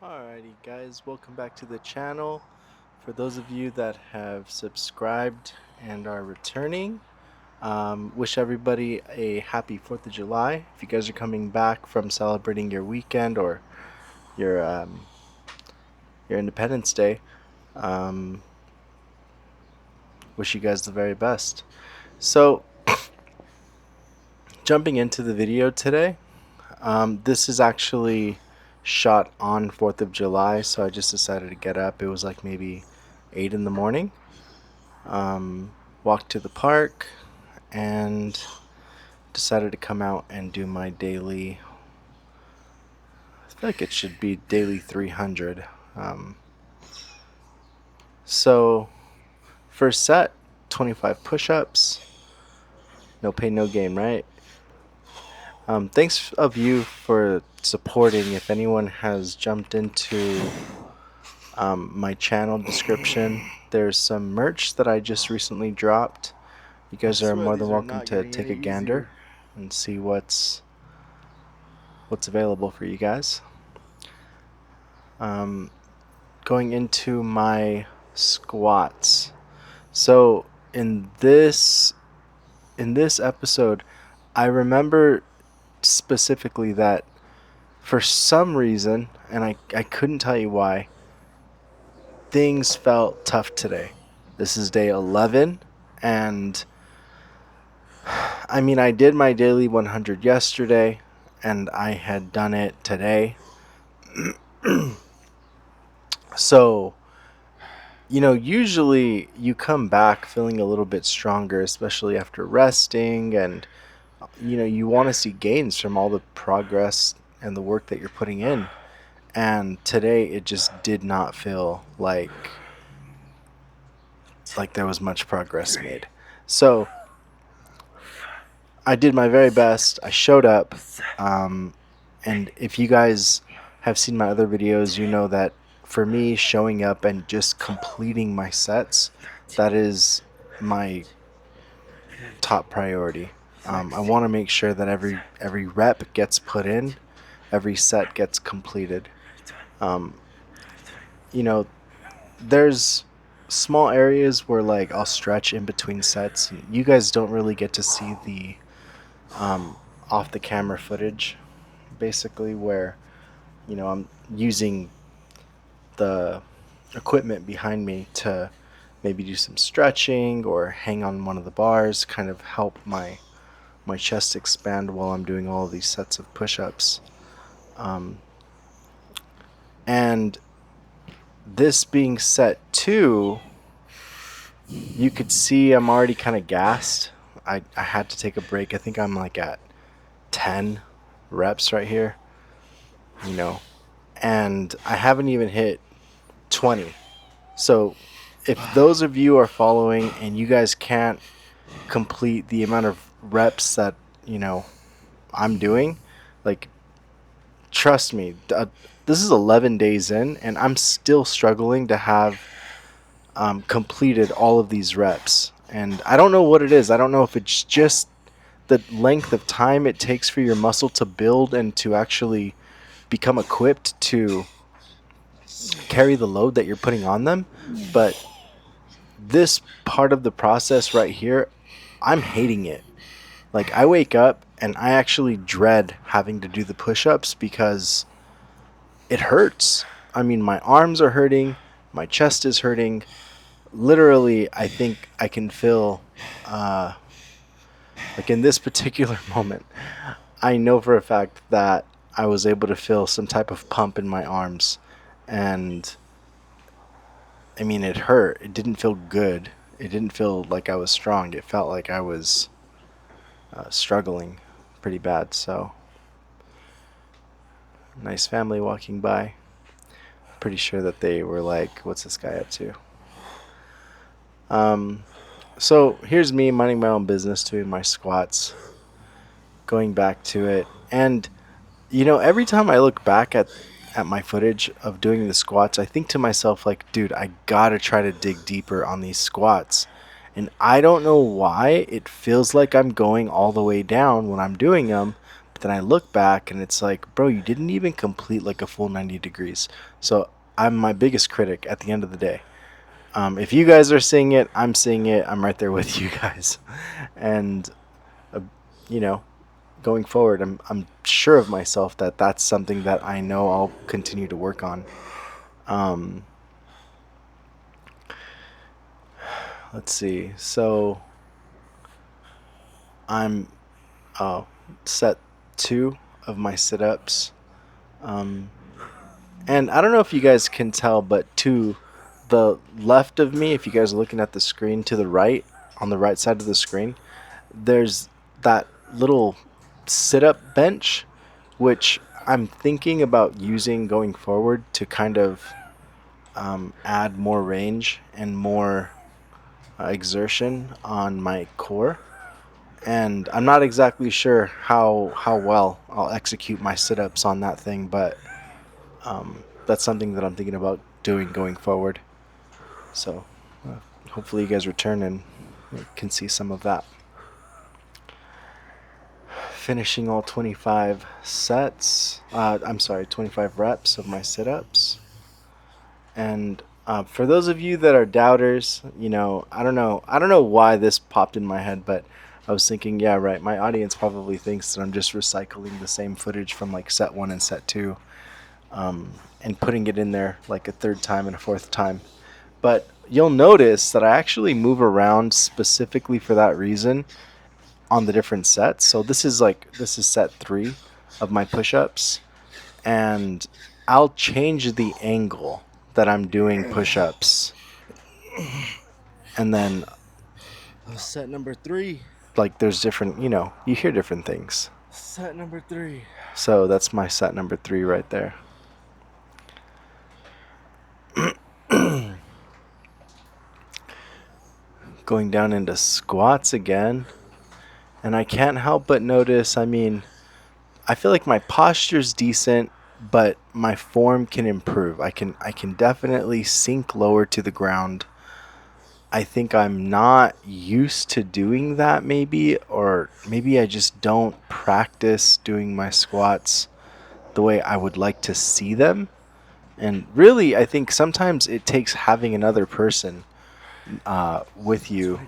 Alrighty guys, welcome back to the channel. For those of you that have subscribed and are returning, wish everybody a happy 4th of July. If you guys are coming back from celebrating your weekend or your your Independence Day, um, wish you guys the very best. So, jumping into the video today, this is actually shot on 4th of July, so I just decided to get up. It was like maybe 8 in the morning. Walked to the park and decided to come out and do my daily, I feel like it should be daily 300. So first set, 25 push-ups, no pain no gain, right? Thanks of you for supporting. If anyone has jumped into my channel description, there's some merch that I just recently dropped. You guys are more than welcome to take a gander and see what's available for you guys. Going into my squats. So in this episode, I remember specifically that for some reason, and I couldn't tell you why, things felt tough today. This is day 11, and I mean, I did my daily 100 yesterday, and I had done it today. So, usually you come back feeling a little bit stronger, especially after resting, and, you want to see gains from all the progress and the work that you're putting in. And today it just did not feel like there was much progress made. So, I did my very best. I showed up, and if you guys have seen my other videos, you know that for me, showing up and just completing my sets, that is my top priority. I want to make sure that every rep gets put in, every set gets completed. There's small areas where like I'll stretch in between sets. You guys don't really get to see the off the camera footage, basically, where I'm using the equipment behind me to maybe do some stretching or hang on one of the bars, kind of help my chest expand while I'm doing all of these sets of push-ups. And this being set 2, you could see I'm already kind of gassed. I had to take a break. I think I'm like at 10 reps right here, and I haven't even hit 20. So if those of you are following and you guys can't complete the amount of reps that I'm doing, like, trust me, this is 11 days in and I'm still struggling to have completed all of these reps. And I don't know what it is. I don't know if it's just the length of time it takes for your muscle to build and to actually become equipped to carry the load that you're putting on them. But this part of the process right here, I'm hating it. Like, I wake up and I actually dread having to do the push-ups because it hurts. I mean, my arms are hurting, my chest is hurting. Literally, I think I can feel, like in this particular moment, I know for a fact that I was able to feel some type of pump in my arms. And I mean, it hurt. It didn't feel good. It didn't feel like I was strong. It felt like I was struggling pretty bad. So, nice family walking by. Pretty sure that they were like, what's this guy up to? So here's me minding my own business, doing my squats, going back to it. And every time I look back at my footage of doing the squats, I think to myself, like, dude, I gotta try to dig deeper on these squats. And I don't know why it feels like I'm going all the way down when I'm doing them, but then I look back and it's like, bro, you didn't even complete like a full 90 degrees. So I'm my biggest critic at the end of the day. If you guys are seeing it, I'm seeing it. I'm right there with you guys. And, uh, you know, going forward, I'm sure of myself that that's something that I know I'll continue to work on. Um, let's see. So I'm set 2 of my sit-ups. And I don't know if you guys can tell, but to the left of me, if you guys are looking at the screen to the right, on the right side of the screen, there's that little sit-up bench, which I'm thinking about using going forward to kind of add more range and more exertion on my core. And I'm not exactly sure how well I'll execute my sit-ups on that thing, but that's something that I'm thinking about doing going forward. So hopefully you guys return and can see some of that. Finishing all 25 sets. I'm sorry, 25 reps of my sit-ups. And for those of you that are doubters, I don't know why this popped in my head, but I was thinking, yeah, right. My audience probably thinks that I'm just recycling the same footage from like set 1 and set 2, and putting it in there like a third time and a fourth time. But you'll notice that I actually move around specifically for that reason on the different sets. So this is set 3 of my push-ups, and I'll change the angle that I'm doing push-ups, and then set number 3, like there's different, you hear different things. Set number 3. So that's my set number 3 right there. Going down into squats again, and I can't help but notice, I feel like my posture's decent, but my form can improve. I can definitely sink lower to the ground. I think I'm not used to doing that, maybe, or maybe I just don't practice doing my squats the way I would like to see them. And really, I think sometimes it takes having another person with you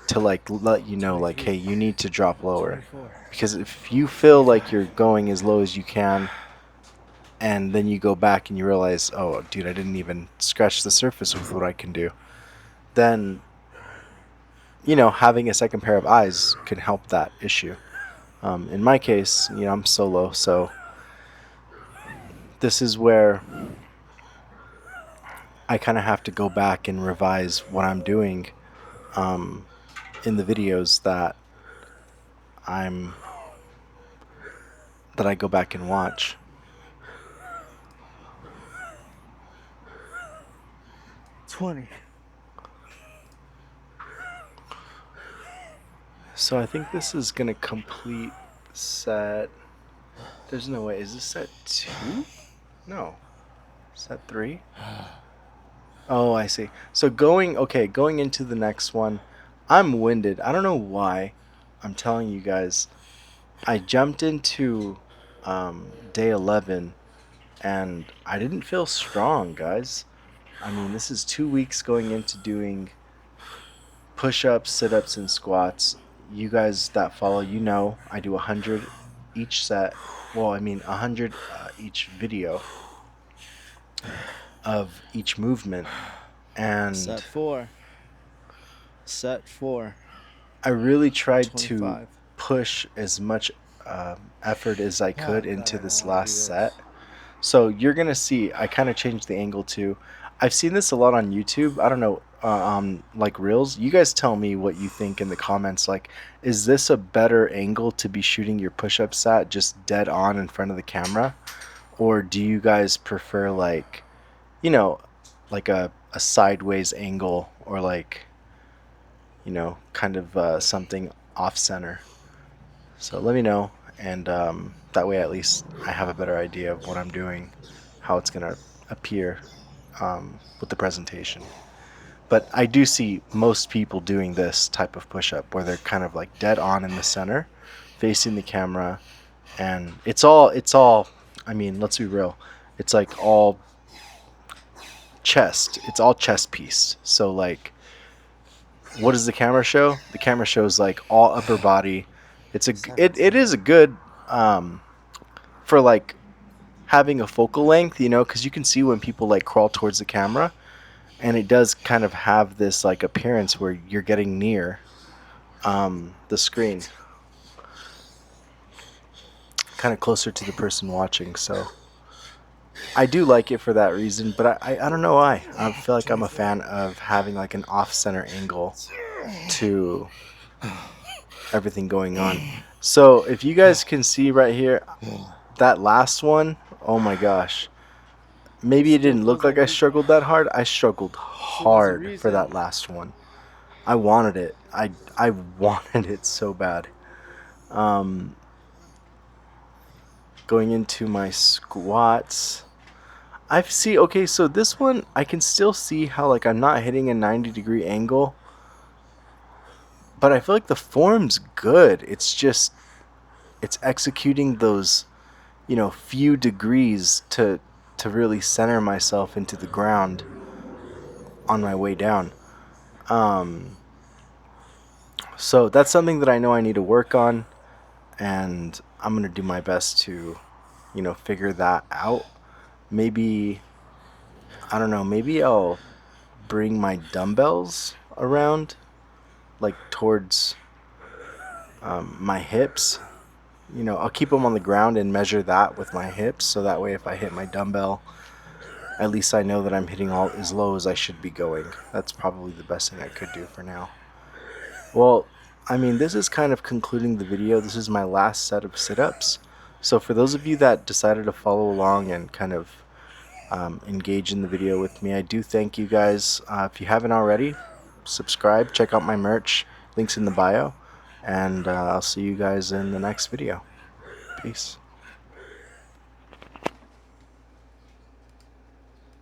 to like let you know, like, hey, you need to drop lower. Because if you feel like you're going as low as you can, and then you go back and you realize, oh, dude, I didn't even scratch the surface with what I can do, then, having a second pair of eyes can help that issue. In my case, I'm solo, so this is where I kind of have to go back and revise what I'm doing in the videos that I go back and watch. So I think this is gonna complete set. There's no way. Is this set 2? No. Set 3? Oh, I see. So going into the next one, I'm winded. I don't know why. I'm telling you guys, I jumped into day 11 and I didn't feel strong, guys. This is 2 weeks going into doing push-ups, sit-ups, and squats. You guys that follow, I do 100 each set. Well, 100 each video of each movement. And set 4. I really tried 25. To push as much effort as I could into this last set. So you're going to see, I kind of changed the angle too. I've seen this a lot on YouTube. I don't know, like Reels. You guys tell me what you think in the comments. Like, is this a better angle to be shooting your push-ups at, just dead on in front of the camera? Or do you guys prefer like, like a sideways angle, or like, kind of something off-center? So let me know, and that way at least I have a better idea of what I'm doing, how it's going to appear with the presentation. But I do see most people doing this type of push-up where they're kind of like dead on in the center, facing the camera, and it's all. I mean, let's be real. It's like all chest. It's all chest piece. So like, what does the camera show? The camera shows like all upper body. It is a good for like having a focal length, because you can see when people like crawl towards the camera, and it does kind of have this like appearance where you're getting near the screen, kind of closer to the person watching. So I do like it for that reason, but I don't know why. I feel like I'm a fan of having like an off-center angle to everything going on. So if you guys can see right here, that last one, oh my gosh. Maybe it didn't look like I struggled that hard. I struggled hard for that last one. I wanted it. I wanted it so bad. Um, Going into my squats, okay, so this one I can still see how like I'm not hitting a 90-degree angle, but I feel like the form's good. It's just it's executing those, few degrees to really center myself into the ground on my way down. Um, so that's something that I know I need to work on, and I'm gonna do my best to, figure that out. Maybe I don't know. Maybe I'll bring my dumbbells around, like towards my hips. I'll keep them on the ground and measure that with my hips, so that way if I hit my dumbbell, at least I know that I'm hitting all as low as I should be going. That's probably the best thing I could do for now. Well, I mean, this is kind of concluding the video. This is my last set of sit-ups. So for those of you that decided to follow along and kind of engage in the video with me, I do thank you guys. If you haven't already, subscribe, check out my merch, links in the bio, and I'll see you guys in the next video. Peace.